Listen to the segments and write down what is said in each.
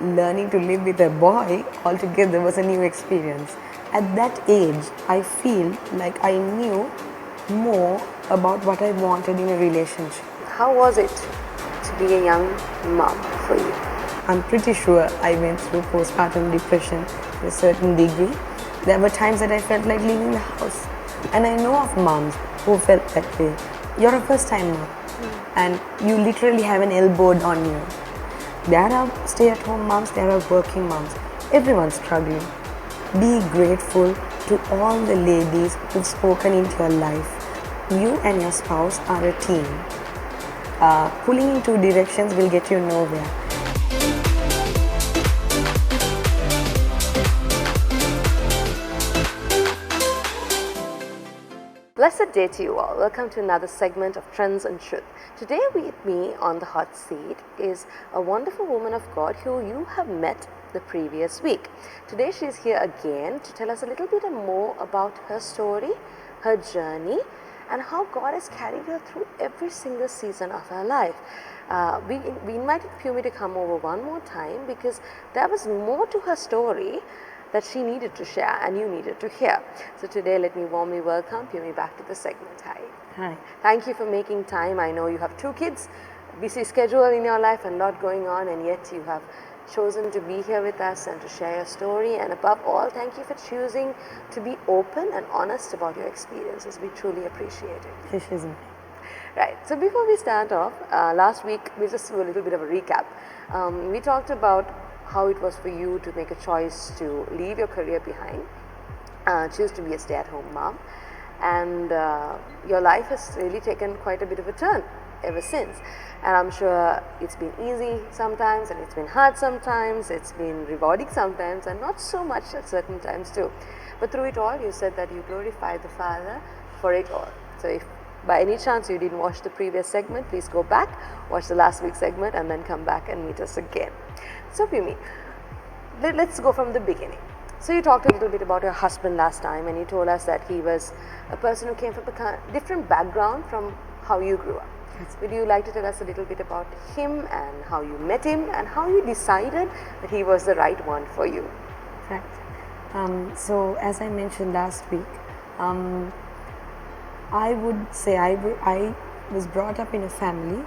Learning to live with a boy altogether was a new experience. At that age, I feel like I knew more about what I wanted in a relationship. How was it to be a young mom for you? I'm pretty sure I went through postpartum depression to a certain degree. There were times that I felt like leaving the house. And I know of moms who felt that way. You're a first time mom and you literally have an elbow on you. There are stay at home moms, there are working moms. Everyone's struggling. Be grateful to all the ladies who've spoken into your life. You and your spouse are a team. Pulling in two directions will get you nowhere. Blessed day to you all. Welcome to another segment of Trends and Truth. Today with me on the hot seat is a wonderful woman of God who you have met the previous week. Today she is here again to tell us a little bit more about her story, her journey, and how God has carried her through every single season of her life. We invited Pumi to come over one more time because there was more to her story that she needed to share and you needed to hear. So today let me warmly welcome Pumi back to the segment. Hi. Hi. Thank you for making time. I know you have two kids, busy schedule in your life and a lot going on, and yet you have chosen to be here with us and to share your story, and above all, thank you for choosing to be open and honest about your experiences. We truly appreciate it. This is me. Right, so before we start off, last week we just do a little bit of a recap. We talked about how it was for you to make a choice to leave your career behind, choose to be a stay-at-home mom, and your life has really taken quite a bit of a turn ever since. And I'm sure it's been easy sometimes, and it's been hard sometimes, it's been rewarding sometimes, and not so much at certain times too. But through it all, you said that you glorified the Father for it all. So if by any chance you didn't watch the previous segment, please go back, watch the last week's segment, and then come back and meet us again. So Pumi, let's go from the beginning. So you talked a little bit about your husband last time, and you told us that he was a person who came from a different background from how you grew up. Would you like to tell us a little bit about him and how you met him and how you decided that he was the right one for you? Right. So as I mentioned last week, I would say I was brought up in a family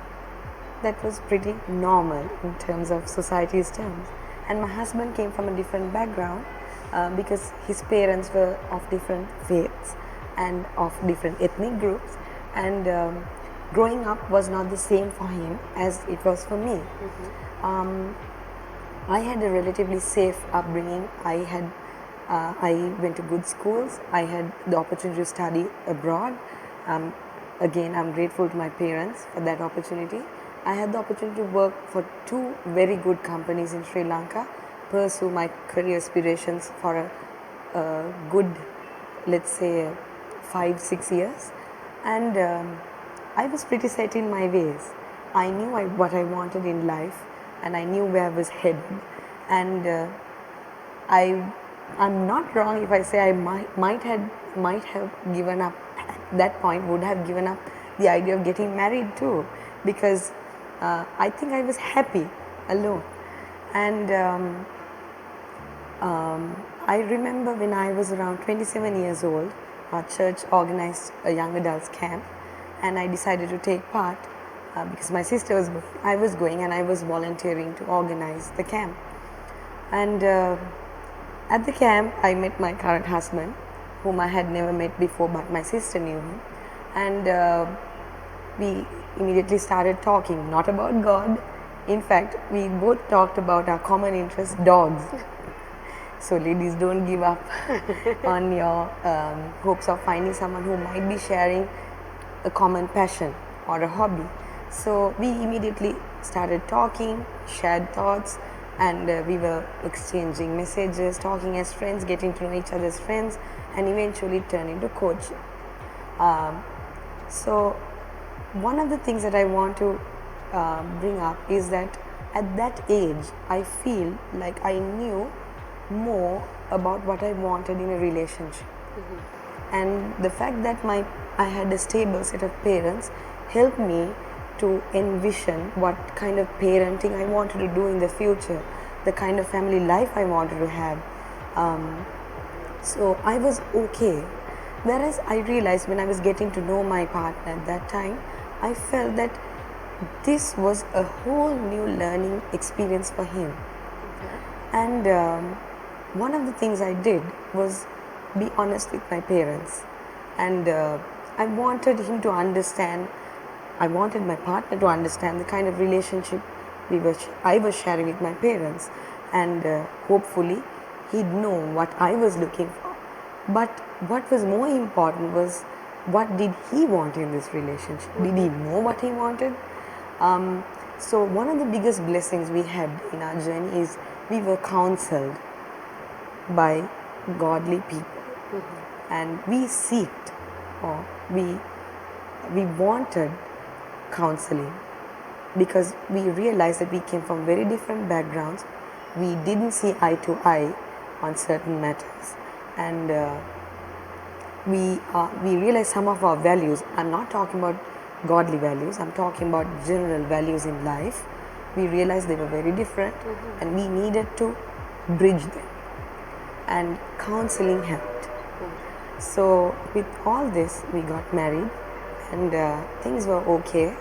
that was pretty normal in terms of society's terms, and my husband came from a different background because his parents were of different faiths and of different ethnic groups, and growing up was not the same for him as it was for me. I had a relatively safe upbringing. I went to good schools. I had the opportunity to study abroad. Again, I'm grateful to my parents for that opportunity. I had the opportunity to work for two very good companies in Sri Lanka, pursue my career aspirations for a good, let's say, 5-6 years, and I was pretty set in my ways. I knew what I wanted in life, and I knew where I was headed, and I'm not wrong if I say I might have given up at that point, would have given up the idea of getting married too, because I think I was happy alone. And I remember when I was around 27 years old, our church organized a young adults camp, and I decided to take part because my sister was going, I was going, and I was volunteering to organize the camp. And at the camp, I met my current husband, whom I had never met before, but my sister knew him, and we immediately started talking, not about God. In fact, we both talked about our common interest, dogs. So ladies, don't give up on your hopes of finding someone who might be sharing a common passion or a hobby. So we immediately started talking, shared thoughts, and we were exchanging messages, talking as friends, getting to know each other's friends, and eventually turned into coaching. So one of the things that I want to bring up is that at that age, I feel like I knew more about what I wanted in a relationship. And the fact that I had a stable set of parents helped me to envision what kind of parenting I wanted to do in the future. the kind of family life I wanted to have. So I was okay. Whereas I realized when I was getting to know my partner at that time, I felt that this was a whole new learning experience for him. And one of the things I did was be honest with my parents. And I wanted him to understand, I wanted my partner to understand the kind of relationship I was sharing with my parents. And hopefully he'd know what I was looking for. But what was more important was, what did he want in this relationship? Did he know what he wanted? So one of the biggest blessings we had in our journey is we were counseled by godly people, and we seeked, or we wanted counseling, because we realized that we came from very different backgrounds. We didn't see eye to eye on certain matters, and we realized some of our values. I'm not talking about godly values, I'm talking about general values in life. We realized they were very different, and we needed to bridge them, and counseling helped. So with all this, we got married, and things were okay.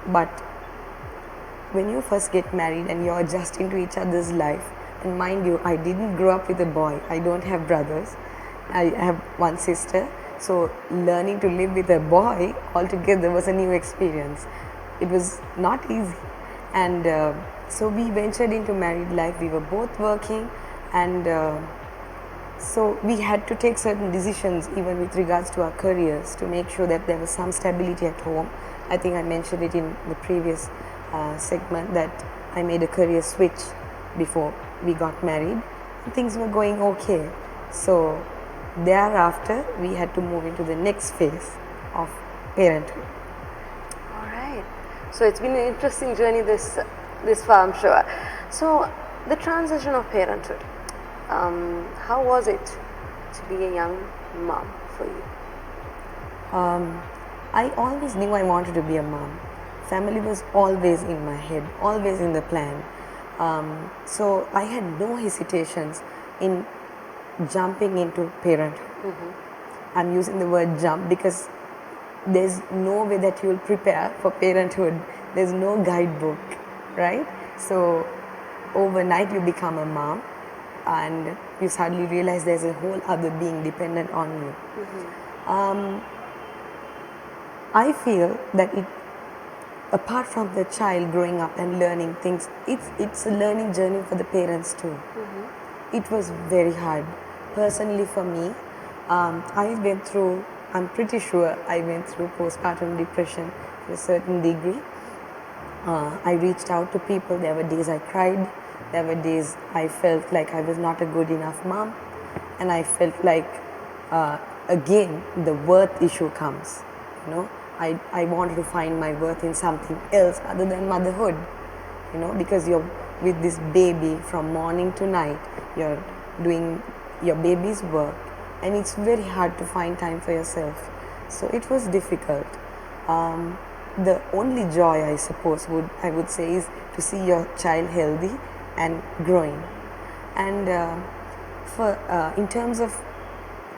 But when you first get married and you're adjusting to each other's life, and mind you, I didn't grow up with a boy, I don't have brothers, I have one sister, so learning to live with a boy altogether was a new experience. It was not easy, and so we ventured into married life. We were both working, and so we had to take certain decisions even with regards to our careers, to make sure that there was some stability at home. I think I mentioned it in the previous segment that I made a career switch before we got married. Things were going okay. So thereafter we had to move into the next phase of parenthood. All right. So it's been an interesting journey this far, I'm sure. So the transition of parenthood, how was it to be a young mom for you? I always knew I wanted to be a mom. Family was always in my head, always in the plan. So I had no hesitations in jumping into parenthood. I'm using the word jump because there's no way that you'll prepare for parenthood. There's no guidebook, right? So overnight you become a mom, and you suddenly realize there's a whole other being dependent on you. I feel that apart from the child growing up and learning things, it's a learning journey for the parents too. It was very hard. Personally for me, I'm pretty sure I went through postpartum depression to a certain degree. I reached out to people. There were days I cried. There were days I felt like I was not a good enough mom. And I felt like, again, the worth issue comes. I wanted to find my worth in something else other than motherhood. Because you're with this baby from morning to night. You're doing your baby's work, and it's very hard to find time for yourself. So it was difficult. The only joy, I suppose, I would say, is to see your child healthy and growing. And in terms of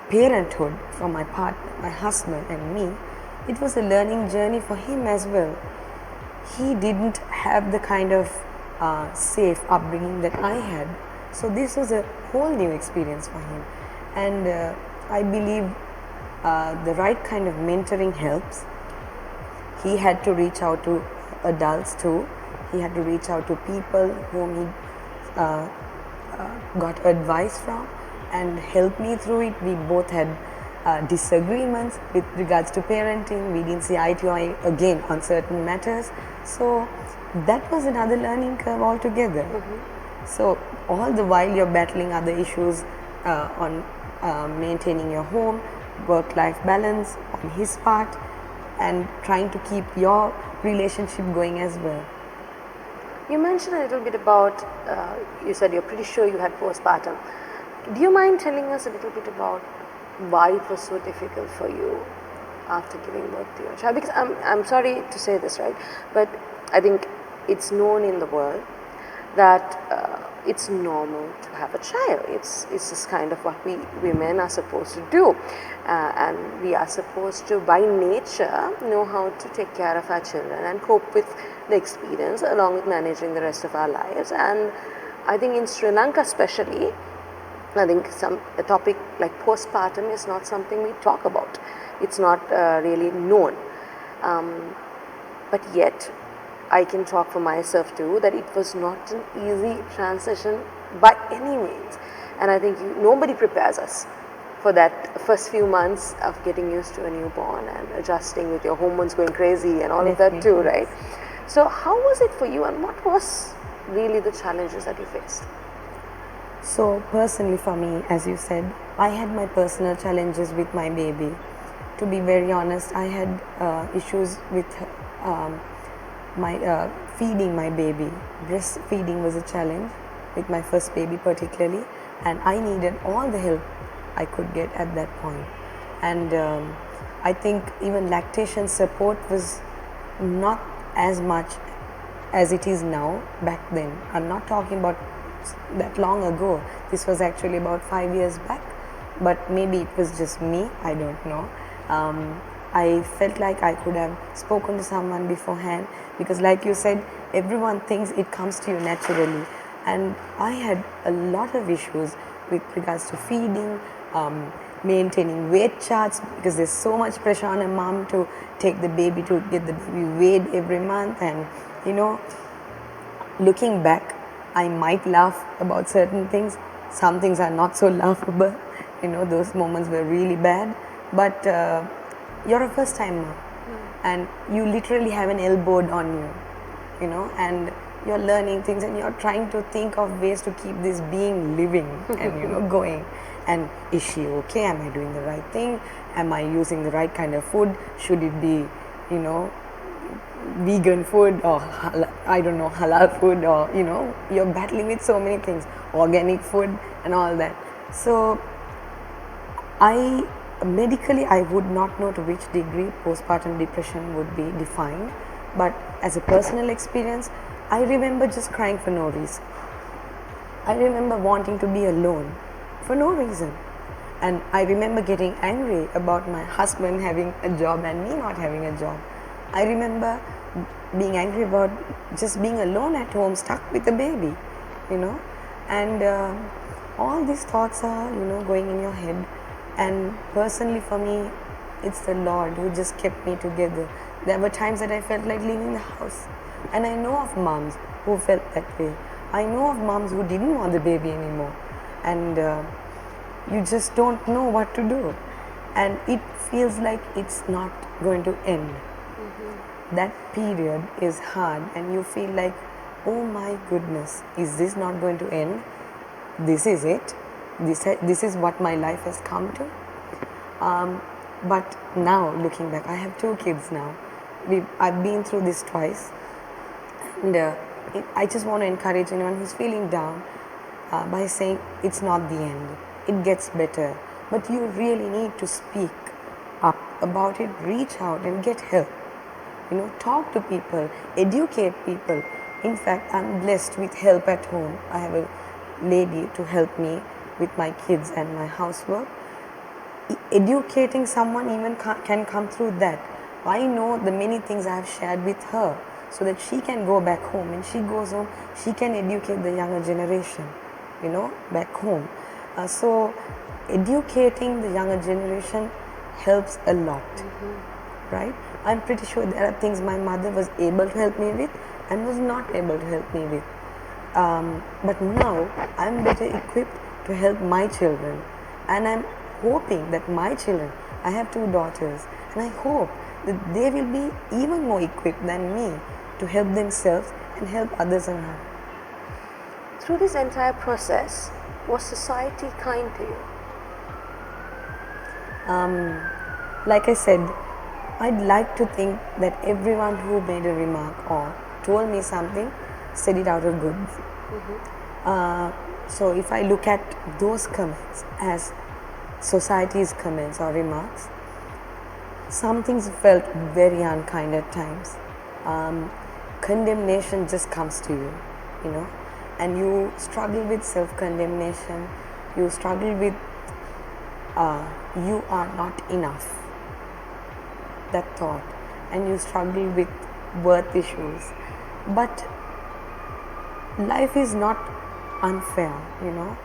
parenthood, for my partner, my husband and me, it was a learning journey for him as well. He didn't have the kind of safe upbringing that I had. So this was a whole new experience for him. And I believe the right kind of mentoring helps. He had to reach out to adults too. He had to reach out to people whom he got advice from and help me through it. We both had disagreements with regards to parenting. We didn't see eye to eye again on certain matters. So that was another learning curve altogether. So all the while you're battling other issues on maintaining your home, work-life balance on his part, and trying to keep your relationship going as well. You mentioned a little bit about, you said you're pretty sure you had postpartum. Do you mind telling us a little bit about why it was so difficult for you after giving birth to your child? Because I'm sorry to say this, right? But I think it's known in the world that it's normal to have a child. It's just kind of what we women are supposed to do, and we are supposed to, by nature, know how to take care of our children and cope with the experience along with managing the rest of our lives. And I think in Sri Lanka, especially, I think a topic like postpartum is not something we talk about. It's not really known, but yet I can talk for myself too that it was not an easy transition by any means, and I think nobody prepares us for that first few months of getting used to a newborn and adjusting with your hormones going crazy and all of that too, right? So how was it for you, and what was really the challenges that you faced? So personally for me, as you said, I had my personal challenges with my baby. To be very honest, I had issues with feeding my baby. Breastfeeding was a challenge with my first baby particularly, and I needed all the help I could get at that point. And I think even lactation support was not as much as it is now back then. I'm not talking about that long ago. This was actually about 5 years back, but maybe it was just me, I don't know. I felt like I could have spoken to someone beforehand, because like you said, everyone thinks it comes to you naturally, and I had a lot of issues with regards to feeding, maintaining weight charts, because there's so much pressure on a mom to take the baby, to get the baby weighed every month. And you know, looking back, I might laugh about certain things. Some things are not so laughable. You know, those moments were really bad. But you're a first timer, and you literally have an elbowed on you, you know, and you're learning things, and you're trying to think of ways to keep this being living and, you know, going. And is she okay? Am I doing the right thing? Am I using the right kind of food? Should it be, you know, vegan food, or I don't know, halal food, or you know, you're battling with so many things, organic food and all that. So medically I would not know to which degree postpartum depression would be defined, but as a personal experience, I remember just crying for no reason. I remember wanting to be alone for no reason, and I remember getting angry about my husband having a job and me not having a job. I remember being angry about just being alone at home, stuck with a baby, you know, and all these thoughts are, you know, going in your head. And personally for me, it's the Lord who just kept me together. There were times that I felt like leaving the house, and I know of moms who felt that way. I know of moms who didn't want the baby anymore, and you just don't know what to do, and it feels like it's not going to end. That period is hard, and you feel like, oh my goodness, is this not going to end? This is it. This is what my life has come to. But now looking back, I have 2 kids now. I've been through this twice, and I just want to encourage anyone who's feeling down by saying it's not the end. It gets better, but you really need to speak up about it. Reach out and get help. You know, talk to people, educate people. In fact, I'm blessed with help at home. I have a lady to help me with my kids and my housework. Educating someone even can come through that. I know the many things I have shared with her, so that she can go back home. When she goes home, she can educate the younger generation, you know, back home. So educating the younger generation helps a lot, right? I'm pretty sure there are things my mother was able to help me with and was not able to help me with. But now I'm better equipped to help my children, and I'm hoping that my children, I have 2 daughters, and I hope that they will be even more equipped than me to help themselves and help others around. Through this entire process, was society kind to you? Like I said, I'd like to think that everyone who made a remark or told me something said it out of goodwill. So if I look at those comments as society's comments or remarks, some things felt very unkind at times. Condemnation just comes to you, you know, and you struggle with self-condemnation, you struggle with you are not enough, that thought, and you struggle with worth issues. But life is not unfair, you know.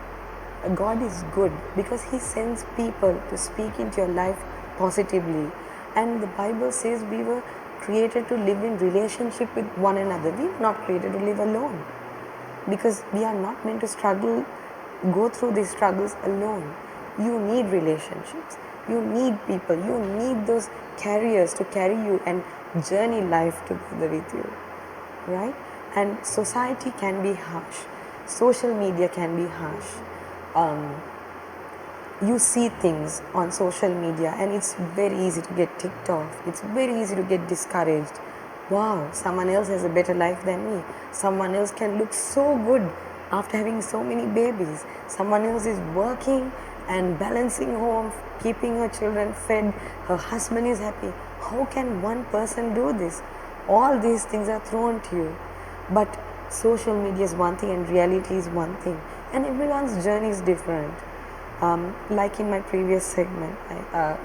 God is good because He sends people to speak into your life positively. And the Bible says we were created to live in relationship with one another. We were not created to live alone, because we are not meant to struggle, go through these struggles alone. You need relationships, you need people, you need those carriers to carry you and journey life together with you, right? And society can be harsh, social media can be harsh. You see things on social media and it's very easy to get ticked off, it's very easy to get discouraged. Wow, someone else has a better life than me, someone else can look so good after having so many babies, someone else is working and balancing home, keeping her children fed, her husband is happy. How can one person do this? All these things are thrown to you. But social media is one thing and reality is one thing, and everyone's journey is different. Like in my previous segment,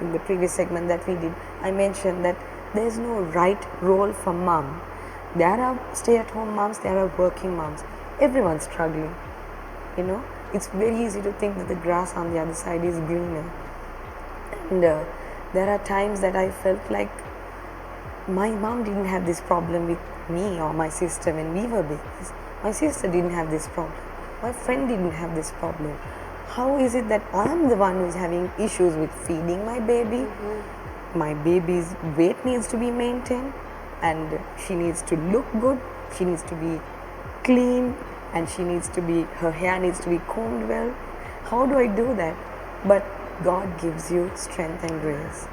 in the previous segment that we did, I mentioned that there is no right role for mom. There are stay-at-home moms, there are working moms. Everyone's struggling, you know. It's very easy to think that the grass on the other side is greener. And there are times that I felt like my mom didn't have this problem with me or my sister when we were babies. My sister didn't have this problem. My friend didn't have this problem. How is it that I'm the one who's having issues with feeding my baby? My baby's weight needs to be maintained, and she needs to look good, she needs to be clean, and she needs to be, her hair needs to be combed well. How do I do that? But God gives you strength and grace,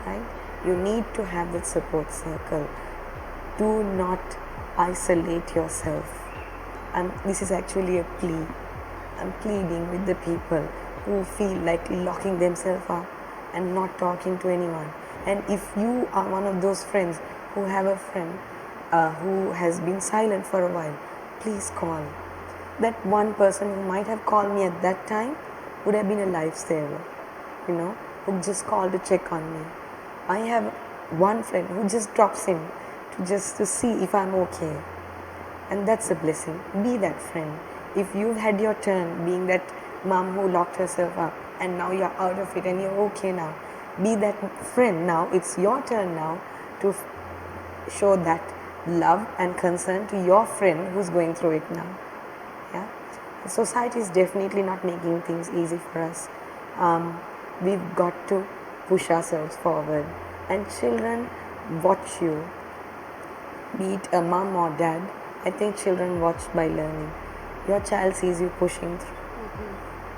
right? You need to have that support circle. Do not isolate yourself. And this is actually a plea. I'm pleading with the people who feel like locking themselves up and not talking to anyone. And if you are one of those friends who have a friend who has been silent for a while, please call. That one person who might have called me at that time would have been a lifesaver, you know, who just called to check on me. I have one friend who just drops in to see if I'm okay. And that's a blessing. Be that friend. If you've had your turn being that mom who locked herself up and now you're out of it and you're okay now, be that friend now. It's your turn now to show that love and concern to your friend who's going through it now. Yeah, the society is definitely not making things easy for us. We've got to push ourselves forward, and children watch you, be it a mom or dad. I think children watch by learning. Your child sees you pushing through,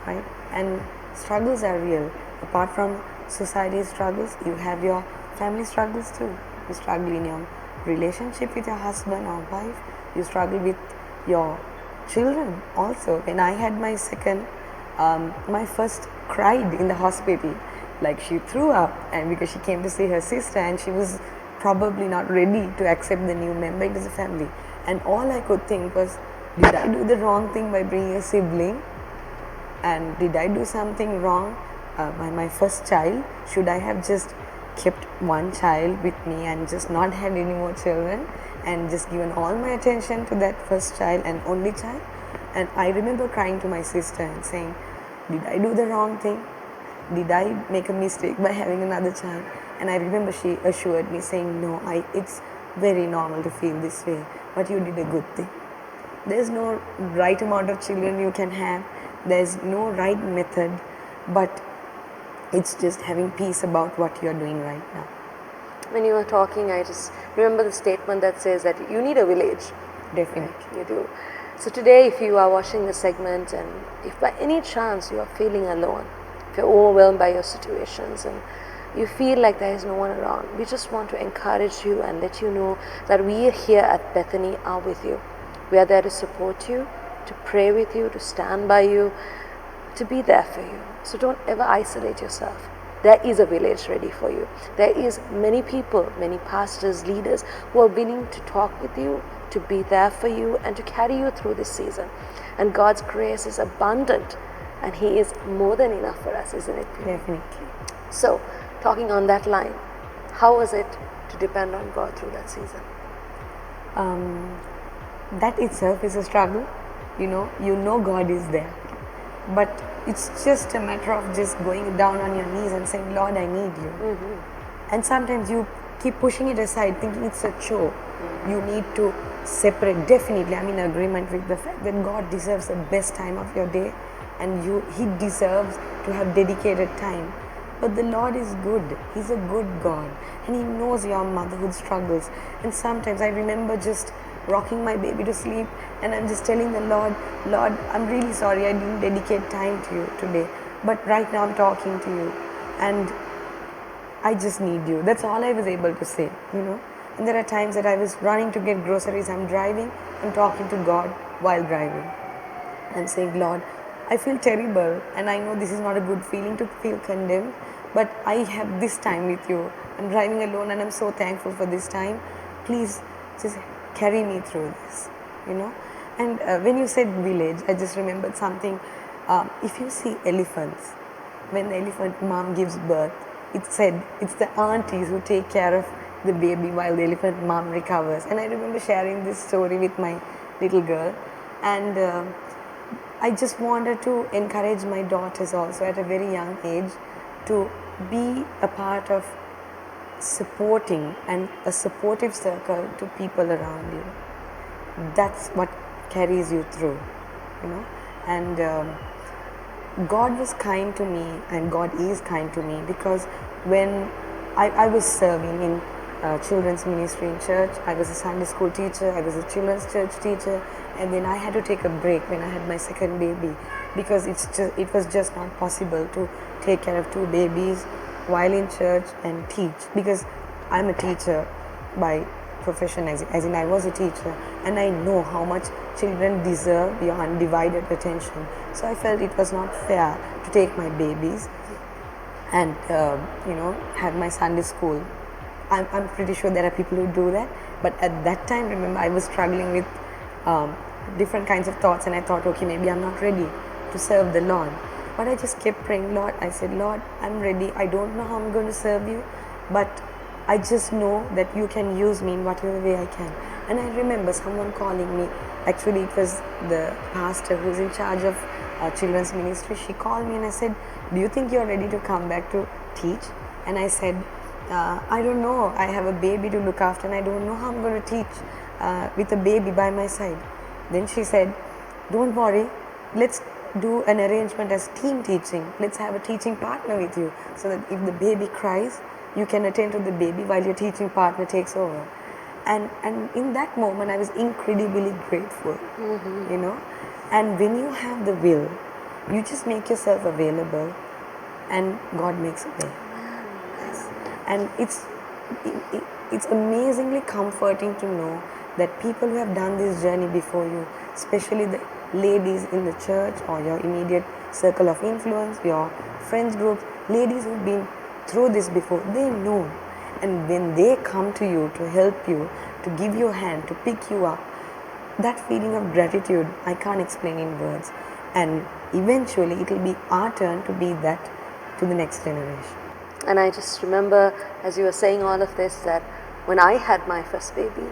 right? And struggles are real. Apart from society's struggles, you have your family struggles too. You struggle in your relationship with your husband or wife. You struggle with your children also. When I had my second, my first cried in the hospital. Like, she threw up, and because she came to see her sister and she was probably not ready to accept the new member into the family. And all I could think was, did I do the wrong thing by bringing a sibling? And did I do something wrong by my first child? Should I have just kept one child with me and just not had any more children and just given all my attention to that first child and only child? And I remember crying to my sister and saying, did I do the wrong thing? Did I make a mistake by having another child? And I remember she assured me saying, no, it's very normal to feel this way, but you did a good thing. There's no right amount of children you can have. There's no right method, but it's just having peace about what you're doing right now. When you were talking, I just remember the statement that says that you need a village. Definitely. Right? You do. So today, if you are watching the segment and if by any chance you are feeling alone, if you're overwhelmed by your situations and you feel like there is no one around, we just want to encourage you and let you know that we here at Bethany are with you. We are there to support you, to pray with you, to stand by you, to be there for you. So don't ever isolate yourself. There is a village ready for you. There is many people, many pastors, leaders who are willing to talk with you, to be there for you and to carry you through this season. And God's grace is abundant, and He is more than enough for us, isn't it? Definitely. So, talking on that line, how was it to depend on God through that season? That itself is a struggle. You know God is there, but it's just a matter of just going down on your knees and saying, Lord, I need you. And sometimes you keep pushing it aside, thinking it's a chore. You need to separate. Definitely, I'm in agreement with the fact that God deserves the best time of your day, and He deserves to have dedicated time. But the Lord is good. He's a good God, and He knows your motherhood struggles. And sometimes I remember just rocking my baby to sleep, and I'm just telling the Lord, I'm really sorry I didn't dedicate time to you today, but right now I'm talking to you, and I just need you. That's all I was able to say, And there are times that I was running to get groceries, I'm driving, I'm talking to God while driving. I'm saying, Lord, I feel terrible, and I know this is not a good feeling to feel condemned, but I have this time with you. I'm driving alone, and I'm so thankful for this time. Please just carry me through this, And when you said village, I just remembered something. If you see elephants, when the elephant mom gives birth, it's said it's the aunties who take care of the baby while the elephant mom recovers. And I remember sharing this story with my little girl, and I just wanted to encourage my daughters also at a very young age to be a part of supporting and a supportive circle to people around you. That's what carries you through, and God was kind to me, and God is kind to me, because when I was serving in children's ministry in church, I was a Sunday school teacher, I was a children's church teacher, and then I had to take a break when I had my second baby, because it was just not possible to take care of two babies while in church and teach, because I'm a teacher by profession, as in I was a teacher, and I know how much children deserve your undivided attention. So I felt it was not fair to take my babies and have my Sunday school. I'm pretty sure there are people who do that, but at that time, remember, I was struggling with different kinds of thoughts, and I thought, okay, maybe I'm not ready to serve the Lord. But I just kept praying, Lord. I said, Lord, I'm ready. I don't know how I'm going to serve you, but I just know that you can use me in whatever way I can. And I remember someone calling me. Actually, it was the pastor who's in charge of children's ministry. She called me and I said, do you think you're ready to come back to teach? And I said, I don't know. I have a baby to look after, and I don't know how I'm going to teach with a baby by my side. Then she said, don't worry. Let's do an arrangement as team teaching. Let's have a teaching partner with you, so that if the baby cries, you can attend to the baby while your teaching partner takes over. And in that moment, I was incredibly grateful, And when you have the will, you just make yourself available, and God makes a way. And it's amazingly comforting to know that people who have done this journey before you, especially the ladies in the church or your immediate circle of influence, your friends groups, ladies who've been through this before, they know. And when they come to you to help you, to give you a hand, to pick you up, that feeling of gratitude, I can't explain in words. And eventually it will be our turn to be that to the next generation. And I just remember, as you were saying all of this, that when I had my first baby,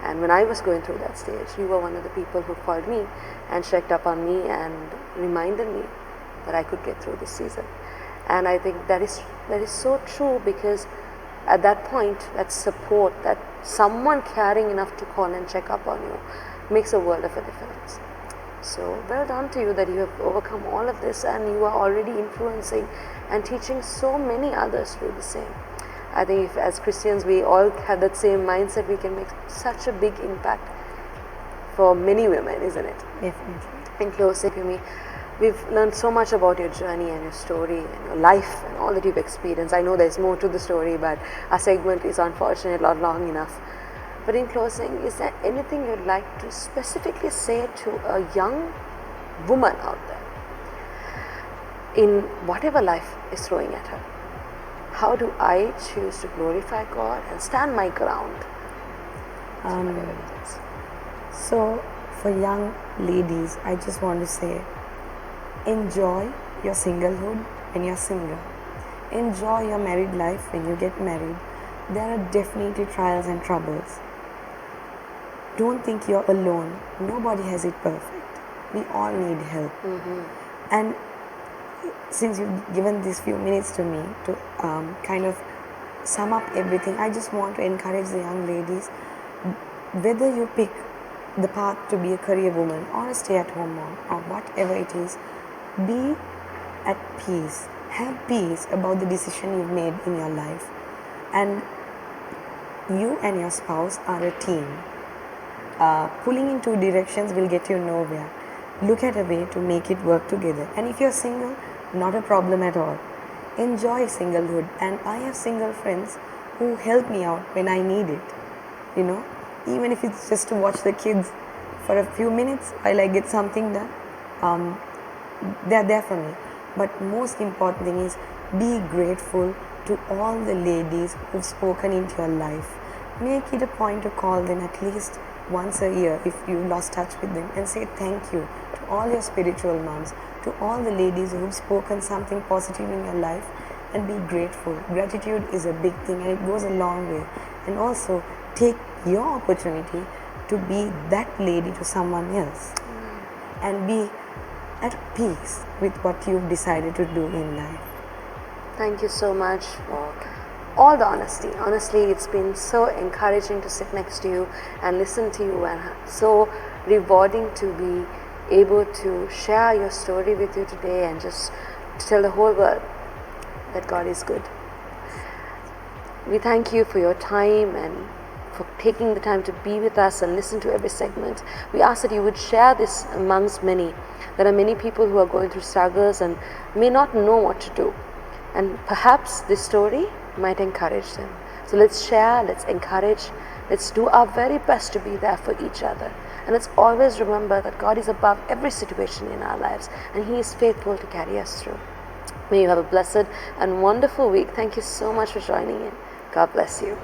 and when I was going through that stage, you were one of the people who called me and checked up on me and reminded me that I could get through this season. And I think that is so true, because at that point, that support, that someone caring enough to call and check up on you, makes a world of a difference. So well done to you that you have overcome all of this, and you are already influencing and teaching so many others to do the same. I think if as Christians we all have that same mindset, we can make such a big impact for many women, isn't it? Definitely. In closing, Yumi, we've learned so much about your journey and your story and your life and all that you've experienced. I know there's more to the story, but our segment is unfortunately not long enough. But in closing, is there anything you'd like to specifically say to a young woman out there in whatever life is throwing at her? How do I choose to glorify God and stand my ground? So, for young ladies, I just want to say enjoy your singlehood when you're single. Enjoy your married life when you get married. There are definitely trials and troubles. Don't think you're alone. Nobody has it perfect. We all need help. And since you've given these few minutes to me to kind of sum up everything, I just want to encourage the young ladies, whether you pick the path to be a career woman or a stay-at-home mom or whatever it is, be at peace. Have peace about the decision you've made in your life. And you and your spouse are a team. Pulling in two directions will get you nowhere. Look at a way to make it work together. And if you're single, not a problem at all. Enjoy singlehood. And I have single friends who help me out when I need it. You know, even if it's just to watch the kids for a few minutes while I get something done, they're there for me. But most important thing is be grateful to all the ladies who've spoken into your life. Make it a point to call them at least once a year if you lost touch with them, and say thank you to all your spiritual moms, to all the ladies who've spoken something positive in your life, and be grateful. Gratitude is a big thing and it goes a long way. And also take your opportunity to be that lady to someone else and be at peace with what you've decided to do in life. Thank you so much for all the honesty. Honestly, it's been so encouraging to sit next to you and listen to you, and so rewarding to be able to share your story with you today and just to tell the whole world that God is good. We thank you for your time and for taking the time to be with us and listen to every segment. We ask that you would share this amongst many. There are many people who are going through struggles and may not know what to do. And perhaps this story might encourage them. So let's share, let's encourage, let's do our very best to be there for each other. And let's always remember that God is above every situation in our lives and He is faithful to carry us through. May you have a blessed and wonderful week. Thank you so much for joining in. God bless you.